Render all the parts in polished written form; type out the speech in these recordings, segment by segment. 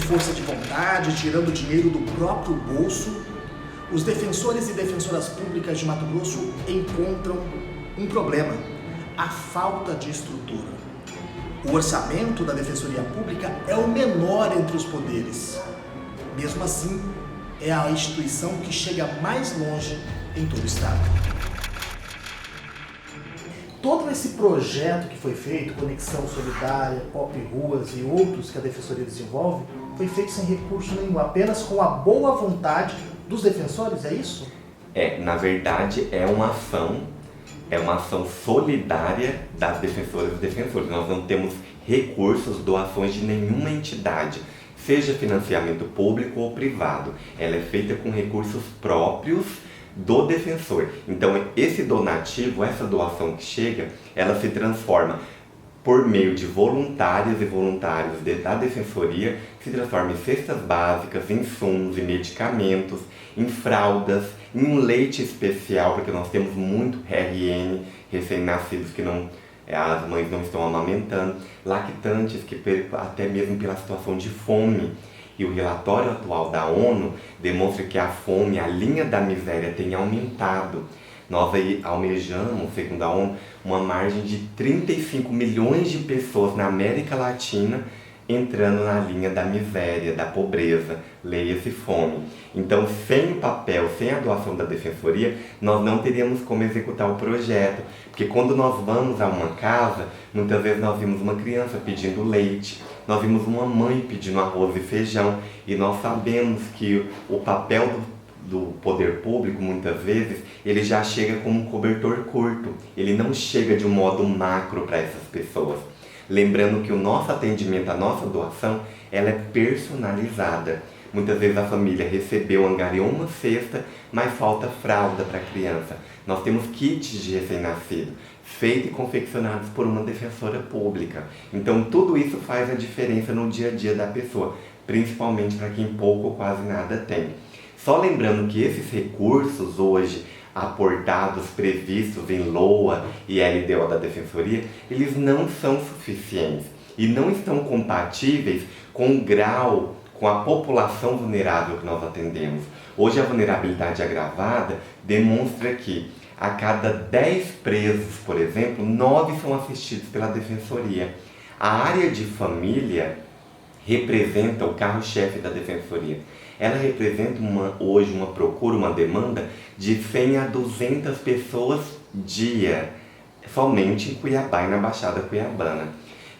força de vontade, tirando dinheiro do próprio bolso, os defensores e defensoras públicas de Mato Grosso encontram um problema: a falta de estrutura. O orçamento da Defensoria Pública é o menor entre os poderes. Mesmo assim, é a instituição que chega mais longe em todo o estado. Todo esse projeto que foi feito, Conexão Solidária, Pop Ruas e outros que a Defensoria desenvolve, foi feito sem recurso nenhum, apenas com a boa vontade dos defensores, é isso? Na verdade, é uma ação solidária das defensoras e defensores. Nós não temos recursos, doações de nenhuma entidade, seja financiamento público ou privado. Ela é feita com recursos próprios do defensor. Então, esse donativo, essa doação que chega, ela se transforma por meio de voluntárias e voluntários da Defensoria, se transforma em cestas básicas, em insumos, em medicamentos, em fraldas, em um leite especial, porque nós temos muito RN, recém-nascidos que as mães não estão amamentando, lactantes que até mesmo pela situação de fome. E o relatório atual da ONU demonstra que a fome, a linha da miséria tem aumentado. Nós aí almejamos, segundo a ONU, uma margem de 35 milhões de pessoas na América Latina entrando na linha da miséria, da pobreza, leia-se fome. Então, sem o papel, sem a doação da Defensoria, nós não teríamos como executar o projeto. Porque quando nós vamos a uma casa, muitas vezes nós vimos uma criança pedindo leite, nós vimos uma mãe pedindo arroz e feijão, e nós sabemos que o papel do poder público, muitas vezes, ele já chega como um cobertor curto, ele não chega de um modo macro para essas pessoas. Lembrando que o nosso atendimento, a nossa doação, ela é personalizada. Muitas vezes a família recebeu, angariou uma cesta, mas falta fralda para a criança. Nós temos kits de recém-nascido, feitos e confeccionados por uma defensora pública. Então tudo isso faz a diferença no dia a dia da pessoa, principalmente para quem pouco ou quase nada tem. Só lembrando que esses recursos hoje aportados, previstos em LOA e LDO da Defensoria, eles não são suficientes e não estão compatíveis com o grau, com a população vulnerável que nós atendemos. Hoje a vulnerabilidade agravada demonstra que a cada 10 presos, por exemplo, 9 são assistidos pela Defensoria. A área de família representa o carro-chefe da Defensoria. Ela representa hoje uma procura, uma demanda de 100 a 200 pessoas dia, somente em Cuiabá e na Baixada Cuiabana.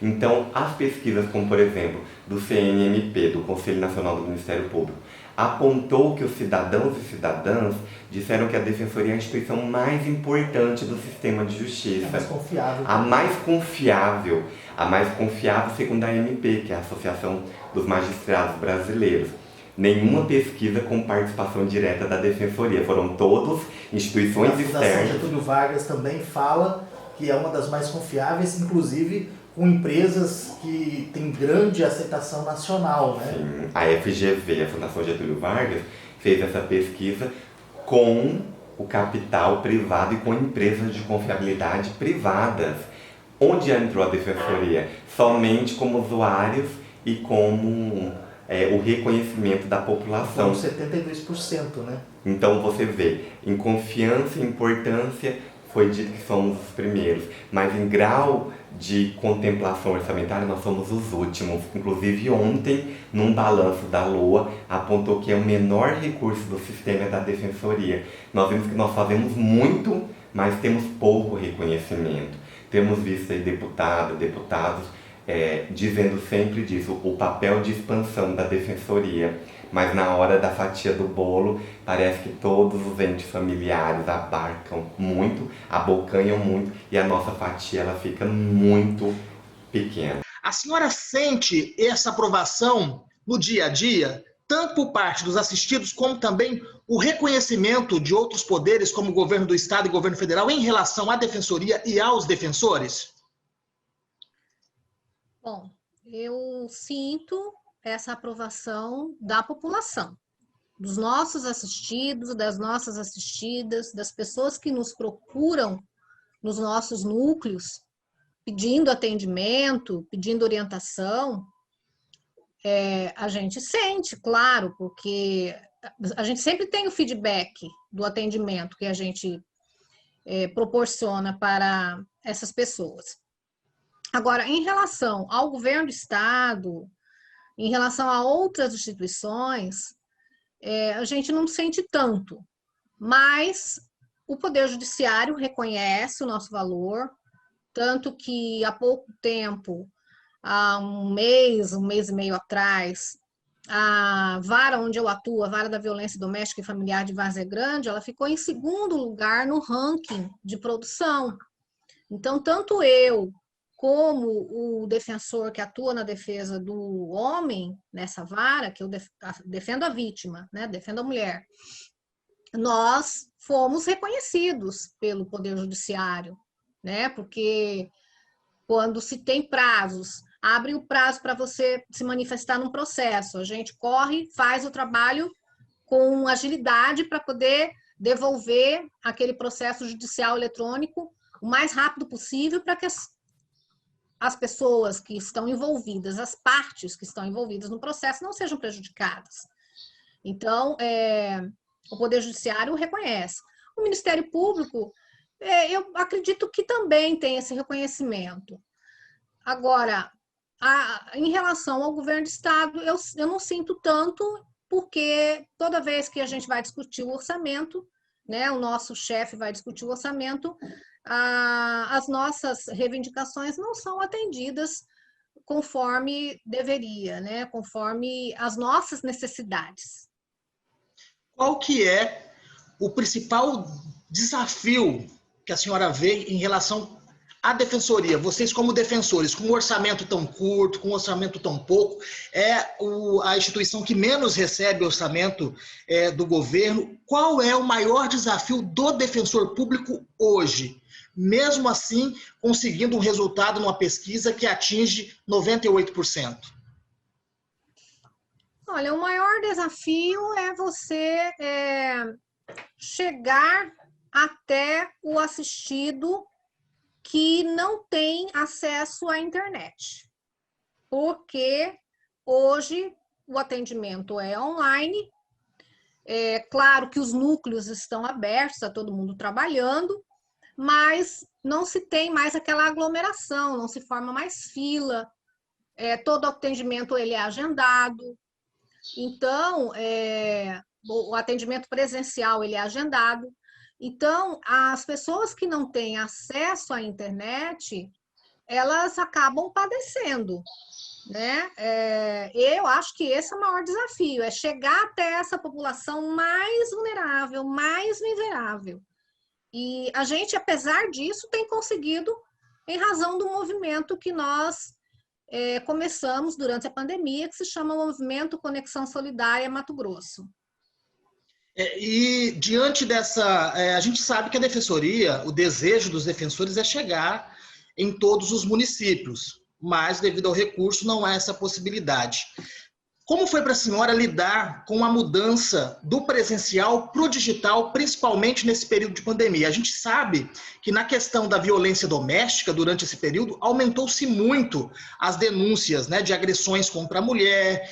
Então, as pesquisas, como por exemplo, do CNMP, do Conselho Nacional do Ministério Público, apontou que os cidadãos e cidadãs disseram que a Defensoria é a instituição mais importante do sistema de justiça. A mais confiável. A mais confiável segundo a AMP, que é a Associação dos Magistrados Brasileiros. Nenhuma pesquisa com participação direta da Defensoria, foram todos instituições externas. A Fundação Getúlio Vargas também fala que é uma das mais confiáveis, inclusive com empresas que têm grande aceitação nacional, né? Sim, a FGV, a Fundação Getúlio Vargas, fez essa pesquisa com o capital privado e com empresas de confiabilidade privadas. Onde entrou a Defensoria? Somente como usuários e como o reconhecimento da população. Com 72%, né? Então você vê, em confiança e importância foi dito que somos os primeiros, mas em grau de contemplação orçamentária nós somos os últimos. Inclusive ontem, num balanço da LOA, apontou que é o menor recurso do sistema da Defensoria. Nós vimos que nós fazemos muito, mas temos pouco reconhecimento. Temos visto aí deputados dizendo sempre disso, o papel de expansão da Defensoria, mas na hora da fatia do bolo, parece que todos os entes familiares abarcam muito, abocanham muito, e a nossa fatia ela fica muito pequena. A senhora sente essa aprovação no dia a dia, tanto por parte dos assistidos, como também o reconhecimento de outros poderes, como o governo do Estado e o governo federal, em relação à Defensoria e aos defensores? Bom, eu sinto essa aprovação da população, dos nossos assistidos, das nossas assistidas, das pessoas que nos procuram nos nossos núcleos, pedindo atendimento, pedindo orientação. A gente sente, claro, porque a gente sempre tem o feedback do atendimento que a gente proporciona para essas pessoas. Agora, em relação ao governo do estado, em relação a outras instituições, a gente não sente tanto, mas o Poder Judiciário reconhece o nosso valor, tanto que há pouco tempo, há um mês e meio atrás, a vara onde eu atuo, a vara da violência doméstica e familiar de Várzea Grande, ela ficou em segundo lugar no ranking de produção. Então, tanto eu como o defensor que atua na defesa do homem nessa vara, que eu defendo a vítima, né, defendo a mulher, nós fomos reconhecidos pelo Poder Judiciário, né, porque quando se tem prazos, abre o prazo para você se manifestar num processo, a gente corre, faz o trabalho com agilidade para poder devolver aquele processo judicial eletrônico o mais rápido possível para que as pessoas que estão envolvidas, as partes que estão envolvidas no processo não sejam prejudicadas. Então, o Poder Judiciário reconhece. O Ministério Público, eu acredito que também tem esse reconhecimento. Agora, em relação ao governo do Estado, eu não sinto tanto, porque toda vez que a gente vai discutir o orçamento, né, o nosso chefe vai discutir o orçamento, as nossas reivindicações não são atendidas conforme deveria, né, conforme as nossas necessidades. Qual que é o principal desafio que a senhora vê em relação à defensoria? Vocês como defensores, com um orçamento tão curto, com um orçamento tão pouco, a instituição que menos recebe orçamento do governo. Qual é o maior desafio do defensor público hoje? Mesmo assim, conseguindo um resultado numa pesquisa que atinge 98%. Olha, o maior desafio é você chegar até o assistido que não tem acesso à internet. Porque hoje o atendimento é online, claro que os núcleos estão abertos, está todo mundo trabalhando, mas não se tem mais aquela aglomeração, não se forma mais fila, todo atendimento ele é agendado. Então, o atendimento presencial ele é agendado. Então, as pessoas que não têm acesso à internet, elas acabam padecendo, né? Eu acho que esse é o maior desafio, é chegar até essa população mais vulnerável, mais miserável. E a gente, apesar disso, tem conseguido, em razão do movimento que nós começamos durante a pandemia, que se chama Movimento Conexão Solidária Mato Grosso. E diante dessa, a gente sabe que a defensoria, o desejo dos defensores é chegar em todos os municípios, mas devido ao recurso não há essa possibilidade. Como foi para a senhora lidar com a mudança do presencial para o digital, principalmente nesse período de pandemia? A gente sabe que na questão da violência doméstica, durante esse período, aumentou-se muito as denúncias, né, de agressões contra a mulher,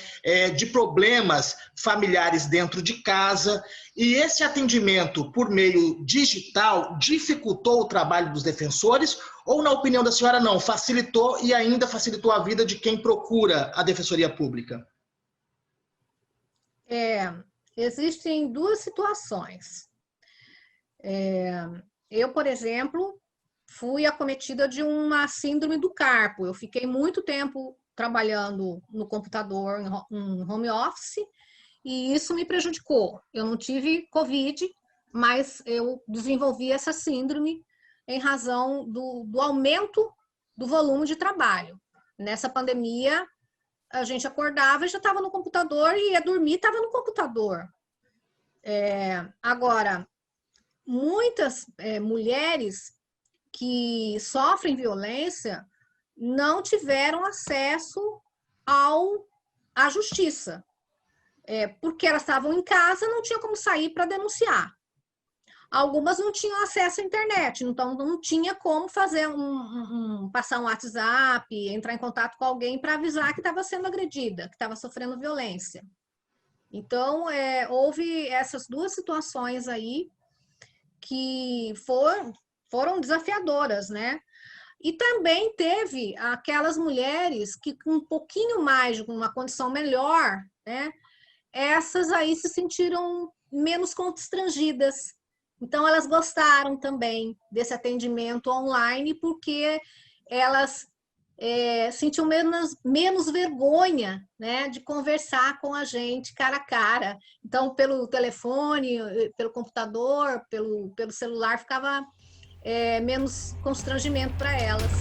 de problemas familiares dentro de casa. E esse atendimento por meio digital dificultou o trabalho dos defensores? Ou, na opinião da senhora, não, facilitou e ainda facilitou a vida de quem procura a defensoria pública? Existem duas situações. Eu, por exemplo, fui acometida de uma síndrome do carpo. Eu fiquei muito tempo trabalhando no computador, em home office, e isso me prejudicou. Eu não tive Covid, mas eu desenvolvi essa síndrome em razão do aumento do volume de trabalho. Nessa pandemia, a gente acordava e já estava no computador, e ia dormir, estava no computador. Agora, muitas mulheres que sofrem violência não tiveram acesso à justiça, porque elas estavam em casa, não tinha como sair para denunciar. Algumas não tinham acesso à internet, então não tinha como fazer passar um WhatsApp, entrar em contato com alguém para avisar que estava sendo agredida, que estava sofrendo violência. Então, houve essas duas situações aí que foram desafiadoras, né? E também teve aquelas mulheres que com um pouquinho mais, com uma condição melhor, né? Essas aí se sentiram menos constrangidas. Então, elas gostaram também desse atendimento online, porque elas sentiam menos vergonha, né, de conversar com a gente cara a cara. Então, pelo telefone, pelo computador, pelo celular, ficava menos constrangimento para elas.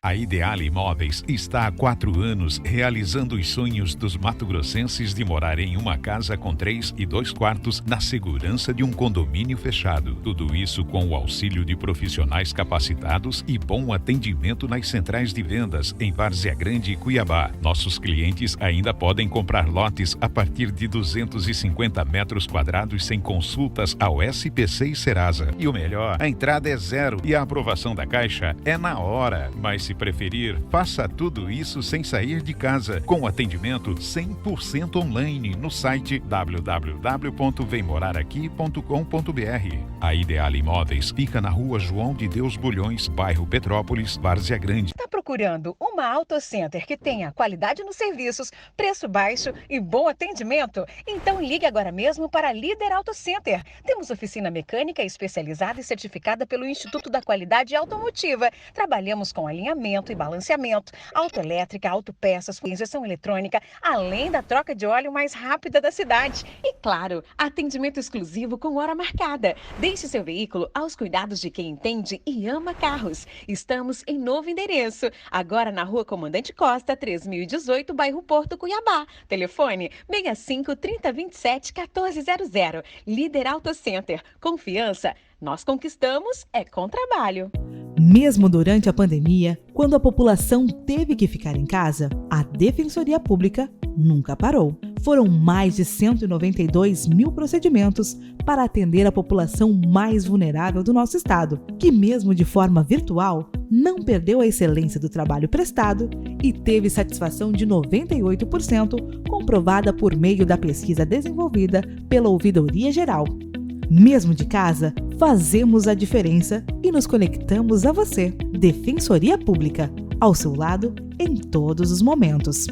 A Ideale Imóveis está há 4 anos realizando os sonhos dos mato-grossenses de morar em uma casa com 3 e 2 quartos na segurança de um condomínio fechado. Tudo isso com o auxílio de profissionais capacitados e bom atendimento nas centrais de vendas em Várzea Grande e Cuiabá. Nossos clientes ainda podem comprar lotes a partir de 250 metros quadrados sem consultas ao SPC e Serasa. E o melhor, a entrada é 0 e a aprovação da Caixa é na hora. Mas se preferir, faça tudo isso sem sair de casa, com atendimento 100% online no site www.vemmoraraqui.com.br. A Ideale Imóveis fica na Rua João de Deus Bulhões, bairro Petrópolis, Várzea Grande. Está procurando uma Auto Center que tenha qualidade nos serviços, preço baixo e bom atendimento? Então ligue agora mesmo para a Líder Auto Center. Temos oficina mecânica especializada e certificada pelo Instituto da Qualidade Automotiva. Trabalhamos com alinhamento e balanceamento, autoelétrica, autopeças, injeção eletrônica, além da troca de óleo mais rápida da cidade. E claro, atendimento exclusivo com hora marcada. Deixe seu veículo aos cuidados de quem entende e ama carros. Estamos em novo endereço, agora na Rua Comandante Costa, 3018, bairro Porto, Cuiabá. Telefone 65 3027 1400. Líder Auto Center. Confiança, nós conquistamos com trabalho. Mesmo durante a pandemia, quando a população teve que ficar em casa, a Defensoria Pública nunca parou. Foram mais de 192 mil procedimentos para atender a população mais vulnerável do nosso estado, que mesmo de forma virtual, não perdeu a excelência do trabalho prestado e teve satisfação de 98%, comprovada por meio da pesquisa desenvolvida pela Ouvidoria Geral. Mesmo de casa, fazemos a diferença e nos conectamos a você. Defensoria Pública, ao seu lado em todos os momentos.